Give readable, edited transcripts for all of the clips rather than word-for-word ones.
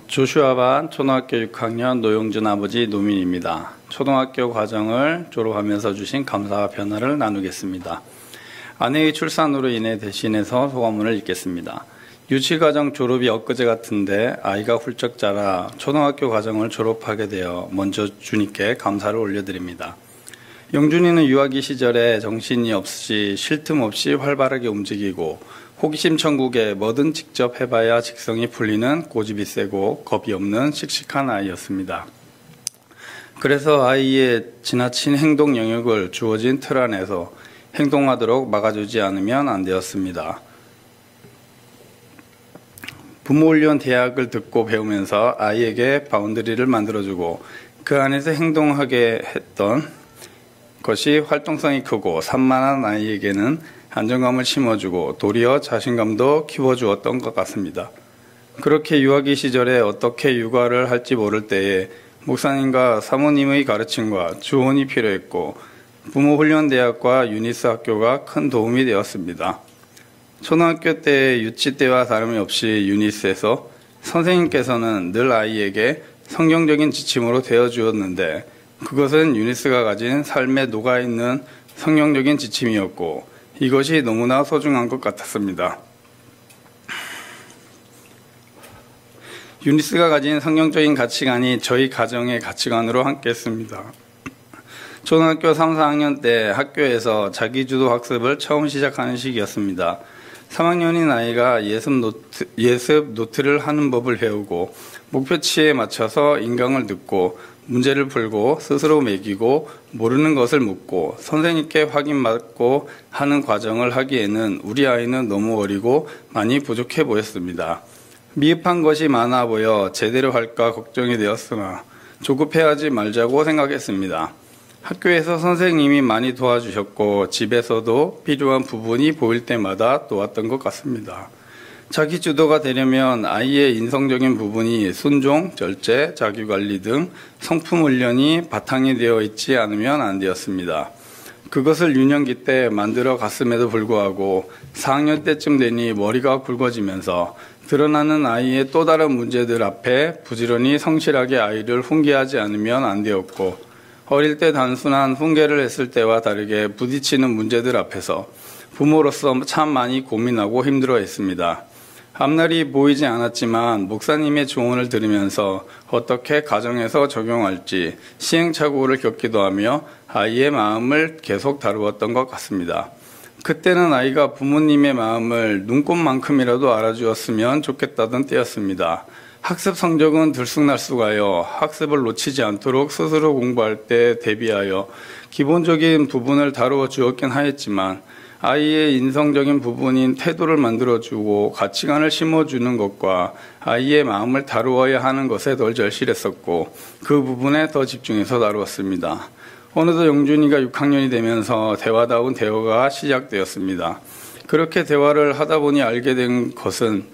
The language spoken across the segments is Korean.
조슈아반 초등학교 6학년 노용준 아버지 노민입니다. 초등학교 과정을 졸업하면서 주신 감사와 변화를 나누겠습니다. 아내의 출산으로 인해 대신해서 소감문을 읽겠습니다. 유치과정 졸업이 엊그제 같은데 아이가 훌쩍 자라 초등학교 과정을 졸업하게 되어 먼저 주님께 감사를 올려드립니다. 영준이는 유아기 시절에 정신이 없이 쉴 틈 없이 활발하게 움직이고 호기심 천국에 뭐든 직접 해봐야 직성이 풀리는 고집이 세고 겁이 없는 씩씩한 아이였습니다. 그래서 아이의 지나친 행동 영역을 주어진 틀 안에서 행동하도록 막아주지 않으면 안 되었습니다. 부모훈련 대학을 듣고 배우면서 아이에게 바운더리를 만들어주고 그 안에서 행동하게 했던 것이 활동성이 크고 산만한 아이에게는 안정감을 심어주고 도리어 자신감도 키워주었던 것 같습니다. 그렇게 유아기 시절에 어떻게 육아를 할지 모를 때에 목사님과 사모님의 가르침과 조언이 필요했고 부모훈련대학과 유니스 학교가 큰 도움이 되었습니다. 초등학교 때 유치 때와 다름이 없이 유니스에서 선생님께서는 늘 아이에게 성경적인 지침으로 되어주었는데 그것은 유니스가 가진 삶에 녹아있는 성경적인 지침이었고 이것이 너무나 소중한 것 같았습니다. 유니스가 가진 성경적인 가치관이 저희 가정의 가치관으로 함께했습니다. 초등학교 3, 4학년 때 학교에서 자기주도 학습을 처음 시작하는 시기였습니다. 3학년인 아이가 예습 노트를 하는 법을 배우고 목표치에 맞춰서 인강을 듣고 문제를 풀고 스스로 매기고 모르는 것을 묻고 선생님께 확인받고 하는 과정을 하기에는 우리 아이는 너무 어리고 많이 부족해 보였습니다. 미흡한 것이 많아 보여 제대로 할까 걱정이 되었으나 조급해하지 말자고 생각했습니다. 학교에서 선생님이 많이 도와주셨고 집에서도 필요한 부분이 보일 때마다 도왔던 것 같습니다. 자기 주도가 되려면 아이의 인성적인 부분이 순종, 절제, 자기관리 등 성품 훈련이 바탕이 되어 있지 않으면 안 되었습니다. 그것을 유년기 때 만들어 갔음에도 불구하고 4학년 때쯤 되니 머리가 굵어지면서 드러나는 아이의 또 다른 문제들 앞에 부지런히 성실하게 아이를 훈계하지 않으면 안 되었고 어릴 때 단순한 훈계를 했을 때와 다르게 부딪히는 문제들 앞에서 부모로서 참 많이 고민하고 힘들어했습니다. 앞날이 보이지 않았지만 목사님의 조언을 들으면서 어떻게 가정에서 적용할지 시행착오를 겪기도 하며 아이의 마음을 계속 다루었던 것 같습니다. 그때는 아이가 부모님의 마음을 눈꽃만큼이라도 알아주었으면 좋겠다던 때였습니다. 학습 성적은 들쑥날쑥하여 학습을 놓치지 않도록 스스로 공부할 때 대비하여 기본적인 부분을 다루어 주었긴 하였지만 아이의 인성적인 부분인 태도를 만들어주고 가치관을 심어주는 것과 아이의 마음을 다루어야 하는 것에 덜 절실했었고 그 부분에 더 집중해서 다루었습니다. 어느덧 영준이가 6학년이 되면서 대화다운 대화가 시작되었습니다. 그렇게 대화를 하다 보니 알게 된 것은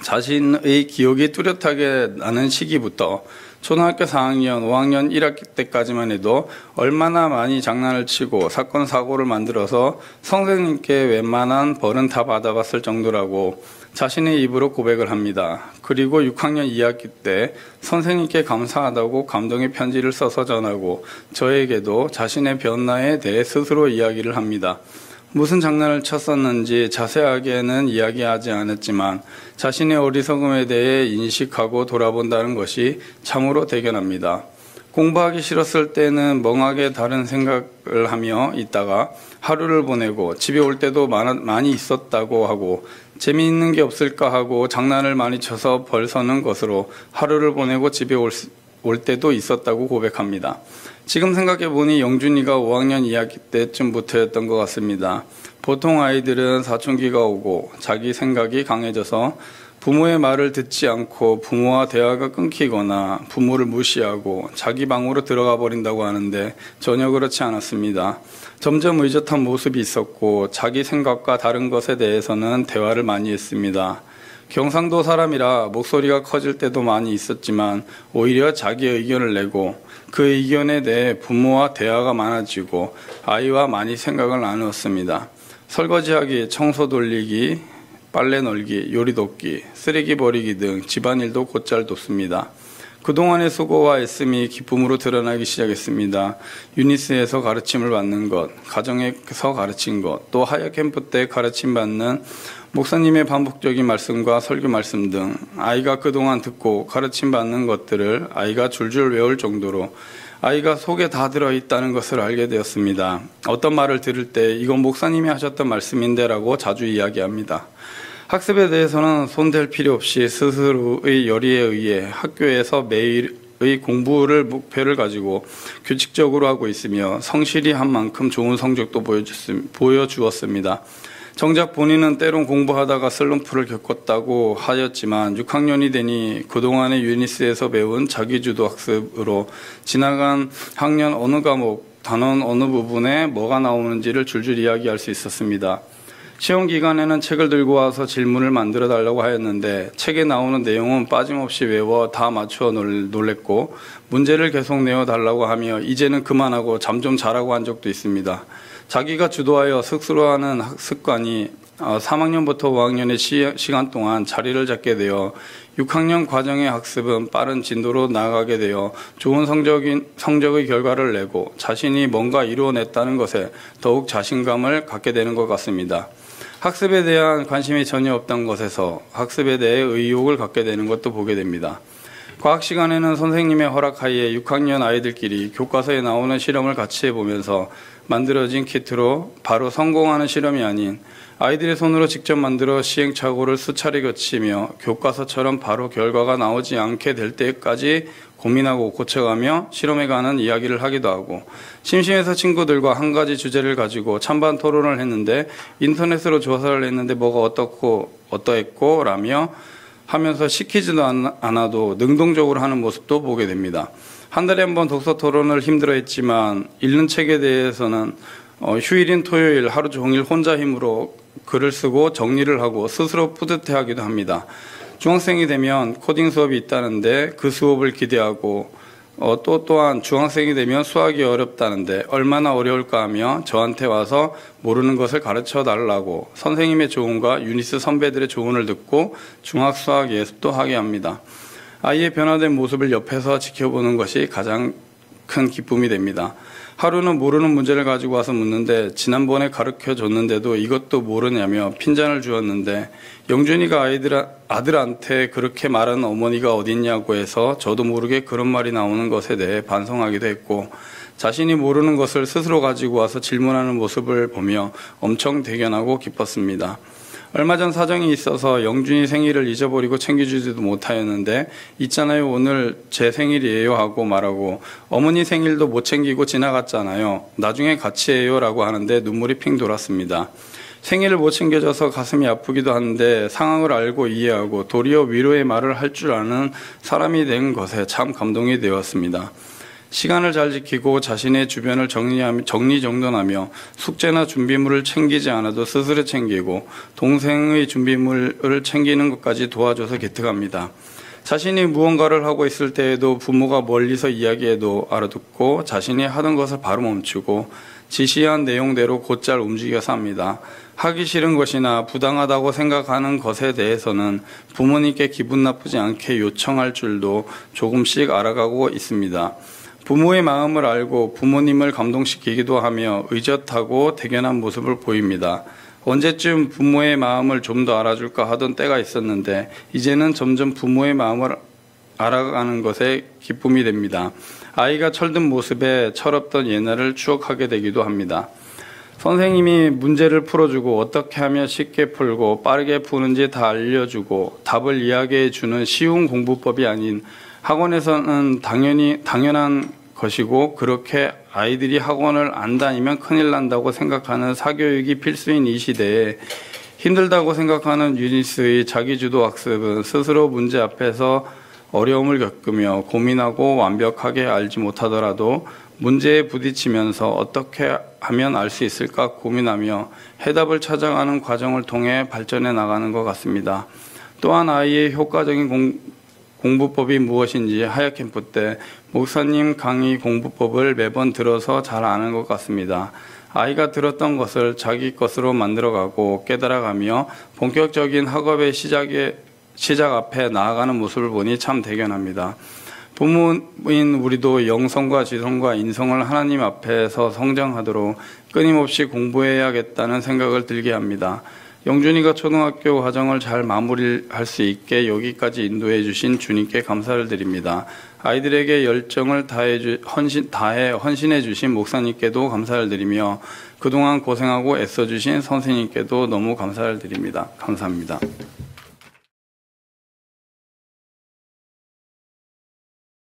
자신의 기억이 뚜렷하게 나는 시기부터 초등학교 4학년, 5학년 1학기 때까지만 해도 얼마나 많이 장난을 치고 사건, 사고를 만들어서 선생님께 웬만한 벌은 다 받아봤을 정도라고 자신의 입으로 고백을 합니다. 그리고 6학년 2학기 때 선생님께 감사하다고 감동의 편지를 써서 전하고 저에게도 자신의 변화에 대해 스스로 이야기를 합니다. 무슨 장난을 쳤었는지 자세하게는 이야기하지 않았지만 자신의 어리석음에 대해 인식하고 돌아본다는 것이 참으로 대견합니다. 공부하기 싫었을 때는 멍하게 다른 생각을 하며 있다가 하루를 보내고 집에 올 때도 많이 있었다고 하고 재미있는 게 없을까 하고 장난을 많이 쳐서 벌 서는 것으로 하루를 보내고 집에 올 때도 있었다고 고백합니다. 지금 생각해보니 영준이가 5학년 2학기 때쯤부터였던 것 같습니다. 보통 아이들은 사춘기가 오고 자기 생각이 강해져서 부모의 말을 듣지 않고 부모와 대화가 끊기거나 부모를 무시하고 자기 방으로 들어가 버린다고 하는데 전혀 그렇지 않았습니다. 점점 의젓한 모습이 있었고 자기 생각과 다른 것에 대해서는 대화를 많이 했습니다. 경상도 사람이라 목소리가 커질 때도 많이 있었지만 오히려 자기 의견을 내고 그 의견에 대해 부모와 대화가 많아지고 아이와 많이 생각을 나누었습니다. 설거지하기, 청소 돌리기, 빨래 널기, 요리 돕기, 쓰레기 버리기 등 집안일도 곧잘 돕습니다. 그동안의 수고와 애씀이 기쁨으로 드러나기 시작했습니다. 유니스에서 가르침을 받는 것, 가정에서 가르친 것, 또 하역 캠프 때 가르침받는 목사님의 반복적인 말씀과 설교 말씀 등 아이가 그동안 듣고 가르침받는 것들을 아이가 줄줄 외울 정도로 아이가 속에 다 들어있다는 것을 알게 되었습니다. 어떤 말을 들을 때 이건 목사님이 하셨던 말씀인데 라고 자주 이야기합니다. 학습에 대해서는 손댈 필요 없이 스스로의 열의에 의해 학교에서 매일의 공부를 목표를 가지고 규칙적으로 하고 있으며 성실히 한 만큼 좋은 성적도 보여주었습니다. 정작 본인은 때론 공부하다가 슬럼프를 겪었다고 하였지만 6학년이 되니 그동안의 유니스에서 배운 자기주도 학습으로 지나간 학년 어느 과목, 단원 어느 부분에 뭐가 나오는지를 줄줄 이야기할 수 있었습니다. 시험 기간에는 책을 들고 와서 질문을 만들어 달라고 하였는데 책에 나오는 내용은 빠짐없이 외워 다 맞추어 놀랬고 문제를 계속 내어달라고 하며 이제는 그만하고 잠 좀 자라고 한 적도 있습니다. 자기가 주도하여 스스로하는 습관이 3학년부터 5학년의 시간 동안 자리를 잡게 되어 6학년 과정의 학습은 빠른 진도로 나아가게 되어 좋은 성적의 결과를 내고 자신이 뭔가 이루어냈다는 것에 더욱 자신감을 갖게 되는 것 같습니다. 학습에 대한 관심이 전혀 없던 것에서 학습에 대해 의욕을 갖게 되는 것도 보게 됩니다. 과학 시간에는 선생님의 허락하에 6학년 아이들끼리 교과서에 나오는 실험을 같이 해보면서 만들어진 키트로 바로 성공하는 실험이 아닌 아이들의 손으로 직접 만들어 시행착오를 수차례 거치며 교과서처럼 바로 결과가 나오지 않게 될 때까지 고민하고 고쳐가며 실험해가는 이야기를 하기도 하고 심심해서 친구들과 한 가지 주제를 가지고 찬반 토론을 했는데 인터넷으로 조사를 했는데 뭐가 어떠했고 라며 하면서 시키지도 않아도 능동적으로 하는 모습도 보게 됩니다. 한 달에 한 번 독서 토론을 힘들어했지만 읽는 책에 대해서는 휴일인 토요일 하루 종일 혼자 힘으로 글을 쓰고 정리를 하고 스스로 뿌듯해하기도 합니다. 중학생이 되면 코딩 수업이 있다는데 그 수업을 기대하고 또한 중학생이 되면 수학이 어렵다는데 얼마나 어려울까 하며 저한테 와서 모르는 것을 가르쳐 달라고 선생님의 조언과 유니스 선배들의 조언을 듣고 중학 수학 예습도 하게 합니다. 아이의 변화된 모습을 옆에서 지켜보는 것이 가장 큰 기쁨이 됩니다. 하루는 모르는 문제를 가지고 와서 묻는데 지난번에 가르쳐줬는데도 이것도 모르냐며 핀잔을 주었는데 영준이가 아들한테 그렇게 말하는 어머니가 어딨냐고 해서 저도 모르게 그런 말이 나오는 것에 대해 반성하기도 했고 자신이 모르는 것을 스스로 가지고 와서 질문하는 모습을 보며 엄청 대견하고 기뻤습니다. 얼마 전 사정이 있어서 영준이 생일을 잊어버리고 챙겨주지도 못하였는데 있잖아요 오늘 제 생일이에요 하고 말하고 어머니 생일도 못 챙기고 지나갔잖아요. 나중에 같이 해요 라고 하는데 눈물이 핑 돌았습니다. 생일을 못 챙겨줘서 가슴이 아프기도 한데 상황을 알고 이해하고 도리어 위로의 말을 할 줄 아는 사람이 된 것에 참 감동이 되었습니다. 시간을 잘 지키고 자신의 주변을 정리정돈하며 숙제나 준비물을 챙기지 않아도 스스로 챙기고 동생의 준비물을 챙기는 것까지 도와줘서 기특합니다. 자신이 무언가를 하고 있을 때에도 부모가 멀리서 이야기해도 알아듣고 자신이 하던 것을 바로 멈추고 지시한 내용대로 곧잘 움직여서 합니다. 하기 싫은 것이나 부당하다고 생각하는 것에 대해서는 부모님께 기분 나쁘지 않게 요청할 줄도 조금씩 알아가고 있습니다. 부모의 마음을 알고 부모님을 감동시키기도 하며 의젓하고 대견한 모습을 보입니다. 언제쯤 부모의 마음을 좀 더 알아줄까 하던 때가 있었는데 이제는 점점 부모의 마음을 알아가는 것에 기쁨이 됩니다. 아이가 철든 모습에 철없던 옛날을 추억하게 되기도 합니다. 선생님이 문제를 풀어주고 어떻게 하면 쉽게 풀고 빠르게 푸는지 다 알려주고 답을 이야기해 주는 쉬운 공부법이 아닌 학원에서는 당연한 것이고 그렇게 아이들이 학원을 안 다니면 큰일 난다고 생각하는 사교육이 필수인 이 시대에 힘들다고 생각하는 유니스의 자기주도 학습은 스스로 문제 앞에서 어려움을 겪으며 고민하고 완벽하게 알지 못하더라도 문제에 부딪히면서 어떻게 하면 알 수 있을까 고민하며 해답을 찾아가는 과정을 통해 발전해 나가는 것 같습니다. 또한 아이의 효과적인 공부법이 무엇인지 하야캠프 때 목사님 강의 공부법을 매번 들어서 잘 아는 것 같습니다. 아이가 들었던 것을 자기 것으로 만들어가고 깨달아가며 본격적인 학업의 시작 앞에 나아가는 모습을 보니 참 대견합니다. 부모인 우리도 영성과 지성과 인성을 하나님 앞에서 성장하도록 끊임없이 공부해야겠다는 생각을 들게 합니다. 영준이가 초등학교 과정을 잘 마무리할 수 있게 여기까지 인도해 주신 주님께 감사를 드립니다. 아이들에게 열정을 다해 헌신해 주신 목사님께도 감사를 드리며 그동안 고생하고 애써 주신 선생님께도 너무 감사를 드립니다. 감사합니다.